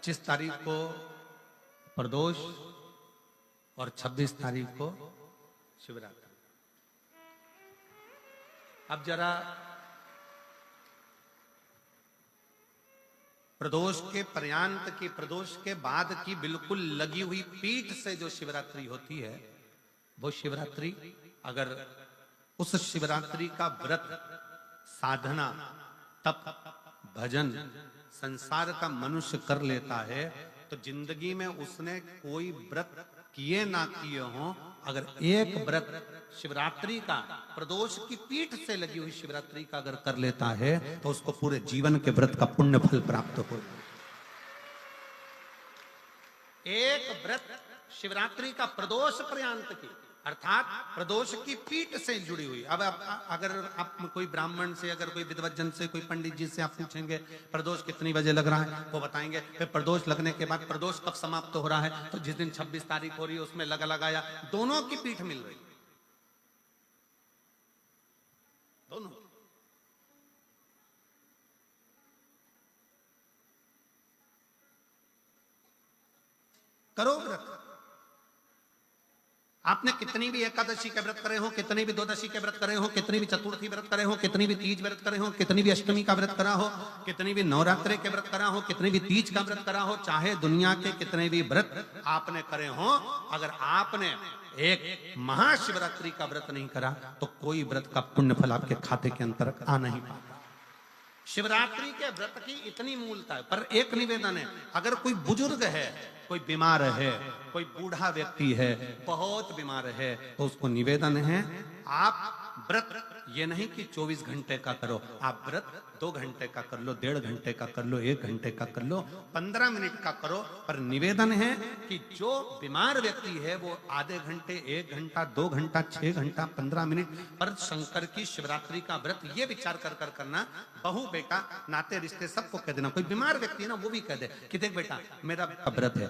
25 तारीख को प्रदोष और 26 तारीख को शिवरात्रि। अब जरा प्रदोष के पर्यांत की, प्रदोष के बाद की बिल्कुल लगी हुई पीठ से जो शिवरात्रि होती है, वो शिवरात्रि अगर उस शिवरात्रि का व्रत, साधना, तप, भजन, संसार का मनुष्य कर लेता है तो जिंदगी में उसने कोई व्रत किए ना किए हो, अगर एक व्रत शिवरात्रि का, प्रदोष की पीठ से लगी हुई शिवरात्रि का अगर कर लेता है तो उसको पूरे जीवन के व्रत का पुण्य फल प्राप्त हो। एक व्रत शिवरात्रि का प्रदोष पर्यंत की, अर्थात प्रदोष की पीठ से जुड़ी हुई। अब अगर आप कोई ब्राह्मण से, अगर कोई विद्वज्जन से, कोई पंडित जी से आप पूछेंगे प्रदोष कितनी बजे लग रहा है, वो बताएंगे। फिर प्रदोष लगने के बाद प्रदोष कब समाप्त हो रहा है, तो जिस दिन 26 तारीख हो रही है उसमें लगाया, दोनों की पीठ मिल रही, दोनों। करो व्रत। आपने कितनी भी एकादशी के व्रत करे हो, कितनी भी द्वादशी के व्रत करे हो, कितनी भी चतुर्थी व्रत करे हो, कितनी भी तीज व्रत करे हो, कितनी भी अष्टमी का व्रत करा हो, कितनी भी नवरात्रि के व्रत करा हो, कितनी भी तीज का व्रत करा हो, चाहे दुनिया के कितने भी व्रत आपने करे हो, अगर आपने एक महाशिवरात्रि का व्रत नहीं करा तो कोई व्रत का पुण्य फल आपके खाते के अंतर्गत आ नहीं पाता। शिवरात्रि के व्रत की इतनी मूलता है। पर एक निवेदन है, अगर कोई बुजुर्ग है, कोई बीमार है, कोई बूढ़ा व्यक्ति है, बहुत बीमार है, तो उसको निवेदन है आप व्रत ये नहीं कि 24 घंटे का करो, आप व्रत 2 घंटे का कर लो, 1.5 घंटे का कर लो, 1 घंटे का कर लो, 15 मिनट का करो। पर निवेदन है कि जो बीमार व्यक्ति है वो आधे घंटे, 1 घंटा, 2 घंटा, 6 घंटा, 15 मिनट पर शंकर की शिवरात्रि का व्रत ये विचार कर करना। बहू बेटा नाते रिश्ते सबको कह देना। कोई बीमार व्यक्ति है ना, वो भी कह दे कि देख बेटा मेरा व्रत है,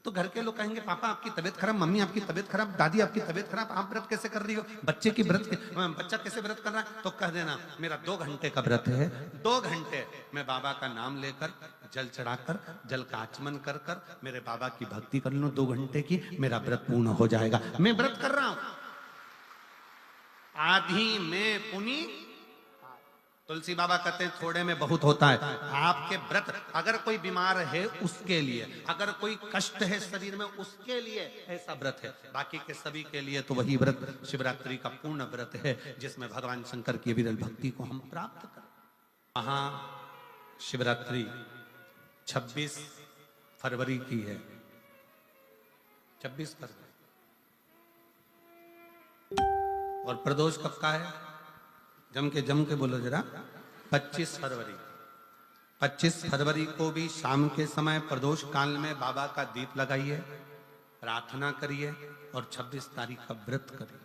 तो घर के लोग कहेंगे पापा आपकी तबीयत खराब, मम्मी आपकी तबीयत खराब, दादी आपकी तबीयत खराब, आप व्रत कैसे कर रही हो, बच्चे की व्रत, बच्चा कैसे व्रत कर रहा है, तो कह देना मेरा 2 घंटे का व्रत है, 2 घंटे मैं बाबा का नाम लेकर, जल चढ़ाकर, जल का आचमन कर कर मेरे बाबा की भक्ति कर लूं 2 घंटे की, मेरा व्रत पूर्ण हो जाएगा। मैं व्रत कर रहा हूं, आधी में पुनी। तुलसी बाबा कहते हैं थोड़े में बहुत होता है। आपके व्रत अगर कोई बीमार है उसके लिए, अगर कोई कष्ट है शरीर में उसके लिए ऐसा व्रत है, बाकी के सभी के लिए तो वही व्रत शिवरात्रि का पूर्ण व्रत है जिसमें भगवान शंकर की विरल भक्ति को हम प्राप्त करें। वहां शिवरात्रि 26 फरवरी की है, 26 फरवरी। और प्रदोष कब का है, जम के बोलो जरा, 25 फरवरी। 25 फरवरी को भी शाम के समय प्रदोष काल में बाबा का दीप लगाइए, प्रार्थना करिए और 26 तारीख का व्रत करिए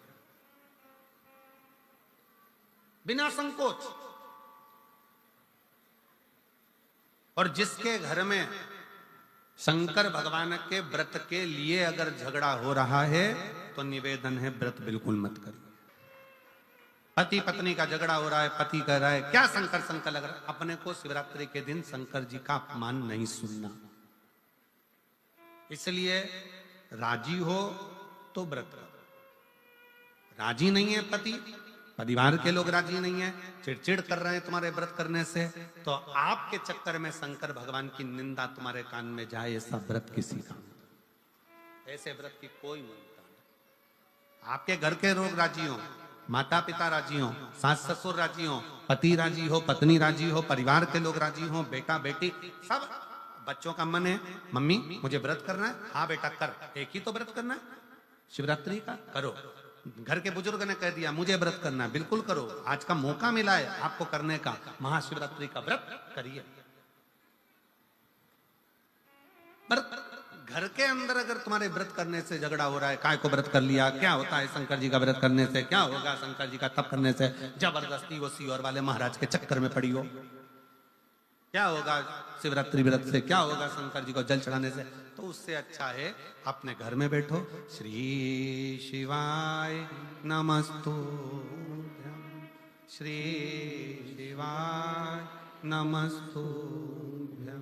बिना संकोच। और जिसके घर में शंकर भगवान के व्रत के लिए अगर झगड़ा हो रहा है तो निवेदन है व्रत बिल्कुल मत करिए। पति पत्नी का झगड़ा हो रहा है, पति कह रहा है क्या शंकर शंकर लग रहा है, अपने को शिवरात्रि के दिन शंकर जी का अपमान नहीं सुनना। इसलिए राजी हो तो व्रत करो। राजी नहीं है पति, परिवार के लोग राजी नहीं है, चिड़चिड़ कर रहे हैं तुम्हारे व्रत करने से, तो आपके चक्कर में शंकर भगवान की निंदा तुम्हारे कान में जाए, ऐसा व्रत किसी का, ऐसे व्रत की कोई मूलता नहीं। आपके घर के लोग राजी हो, माता पिता राजी हो, सास ससुर राजी हो, पति राजी हो, पत्नी राजी हो, परिवार के लोग राजी हो, बेटा बेटी सब, बच्चों का मन है मम्मी मुझे व्रत करना है, हाँ बेटा कर, एक ही तो व्रत करना है शिवरात्रि का, करो। घर के बुजुर्ग ने कह दिया मुझे व्रत करना है, बिल्कुल करो, आज का मौका मिला है आपको करने का, महाशिवरात्रि का व्रत करिए। पर घर के अंदर अगर तुम्हारे व्रत करने से झगड़ा हो रहा है, काय को व्रत कर लिया, क्या होता है शंकर जी का व्रत करने से, क्या होगा शंकर जी का तप करने से, जबरदस्ती वो सीहोर वाले महाराज के चक्कर में पड़ी हो, क्या होगा शिवरात्रि व्रत से, क्या होगा शंकर जी को जल चढ़ाने से, तो उससे अच्छा है अपने घर में बैठो, श्री शिवाय नमस्तुभ्यं, श्री शिवाय नमस्तुभ्यं,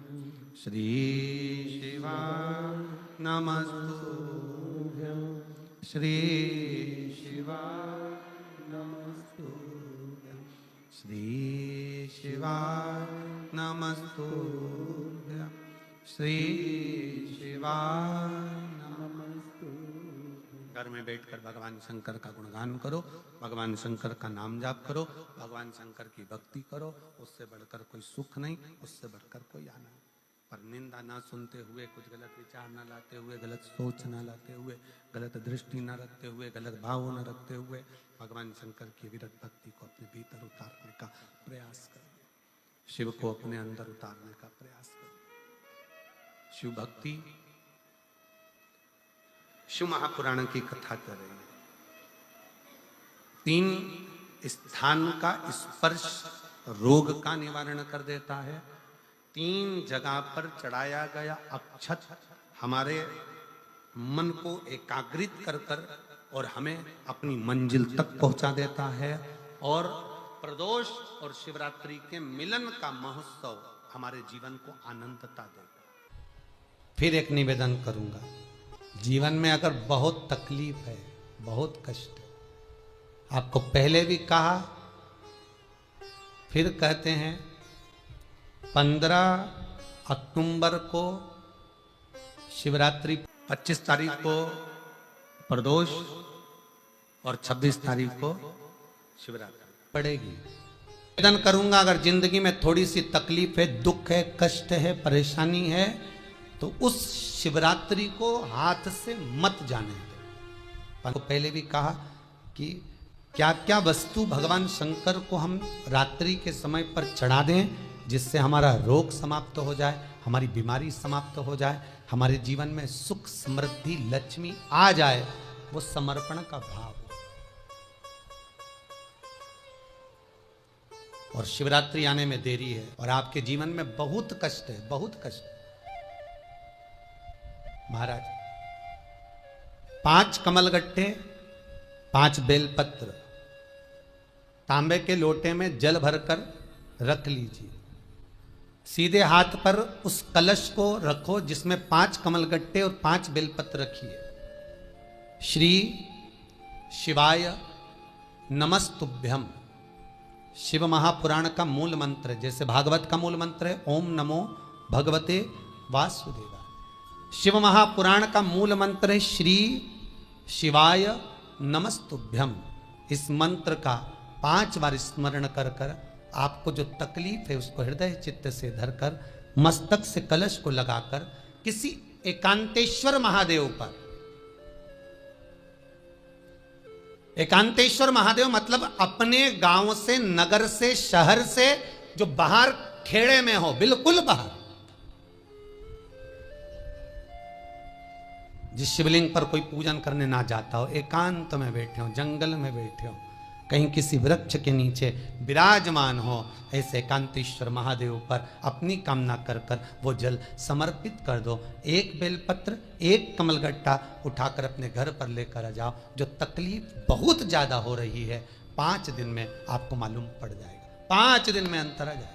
श्री शिवाय नमस्तुभ्यं श्री शिवाय नमस्तुभ्यं श्री शिवाय नमस्तुभ्यं श्री शिवाय नमस्तुभ्यं। घर में बैठकर भगवान शंकर का गुणगान करो, भगवान शंकर का नाम जाप करो, भगवान शंकर की भक्ति करो। उससे बढ़कर कोई सुख नहीं, उससे बढ़कर कोई आनंद। पर निंदा ना सुनते हुए, कुछ गलत विचार ना लाते हुए, गलत सोच ना लाते हुए, गलत दृष्टि ना रखते हुए, गलत भाव न रखते हुए भगवान शंकर की विरत भक्ति को अपने भीतर उतारने का प्रयास करें। शिव को अपने अंदर उतारने का प्रयास करें। शिव भक्ति, शिव महापुराण की कथा कर रही है। 3 स्थान का स्पर्श रोग का निवारण कर देता है। 3 जगह पर चढ़ाया गया अक्षत हमारे मन को एकाग्रित कर कर और हमें अपनी मंजिल तक पहुंचा देता है। और प्रदोष और शिवरात्रि के मिलन का महोत्सव हमारे जीवन को आनंदता देगा। फिर एक निवेदन करूंगा, जीवन में अगर बहुत तकलीफ है, बहुत कष्ट है, आपको पहले भी कहा फिर कहते हैं, 15 अक्टूबर को शिवरात्रि, 25 तारीख को प्रदोष और 26 तारीख को शिवरात्रि पड़ेगी। निवेदन करूंगा, अगर जिंदगी में थोड़ी सी तकलीफ है, दुख है, कष्ट है, परेशानी है, तो उस शिवरात्रि को हाथ से मत जाने दो। तो पहले भी कहा कि क्या क्या वस्तु भगवान शंकर को हम रात्रि के समय पर चढ़ा दें, जिससे हमारा रोग समाप्त हो जाए, हमारी बीमारी समाप्त हो जाए, हमारे जीवन में सुख समृद्धि लक्ष्मी आ जाए। वो समर्पण का भाव। और शिवरात्रि आने में देरी है और आपके जीवन में बहुत कष्ट है, बहुत कष्ट। महाराज 5 कमलगट्टे, 5 बेलपत्र तांबे के लोटे में जल भरकर रख लीजिए। सीधे हाथ पर उस कलश को रखो जिसमें 5 कमलगट्टे और 5 बेलपत्र रखिए। श्री शिवाय नमस्तुभ्यम शिव महापुराण का मूल मंत्र है। जैसे भागवत का मूल मंत्र है ओम नमो भगवते वासुदेवाय, शिव महापुराण का मूल मंत्र है श्री शिवाय नमस्तुभ्यम। इस मंत्र का 5 बार स्मरण कर कर आपको जो तकलीफ है उसको हृदय चित्त से धरकर मस्तक से कलश को लगाकर किसी एकांतेश्वर महादेव पर, एकांतेश्वर महादेव मतलब अपने गांव से, नगर से, शहर से जो बाहर खेड़े में हो, बिल्कुल बाहर, जिस शिवलिंग पर कोई पूजन करने ना जाता हो, एकांत में बैठे हो, जंगल में बैठे हो, कहीं किसी वृक्ष के नीचे विराजमान हो, ऐसे एकांतेश्वर महादेव पर अपनी कामना कर कर वो जल समर्पित कर दो। 1 बेलपत्र, 1 कमलगट्टा उठाकर अपने घर पर लेकर आ जाओ। जो तकलीफ बहुत ज्यादा हो रही है 5 दिन में आपको मालूम पड़ जाएगा, 5 दिन में अंतर आ जाएगा।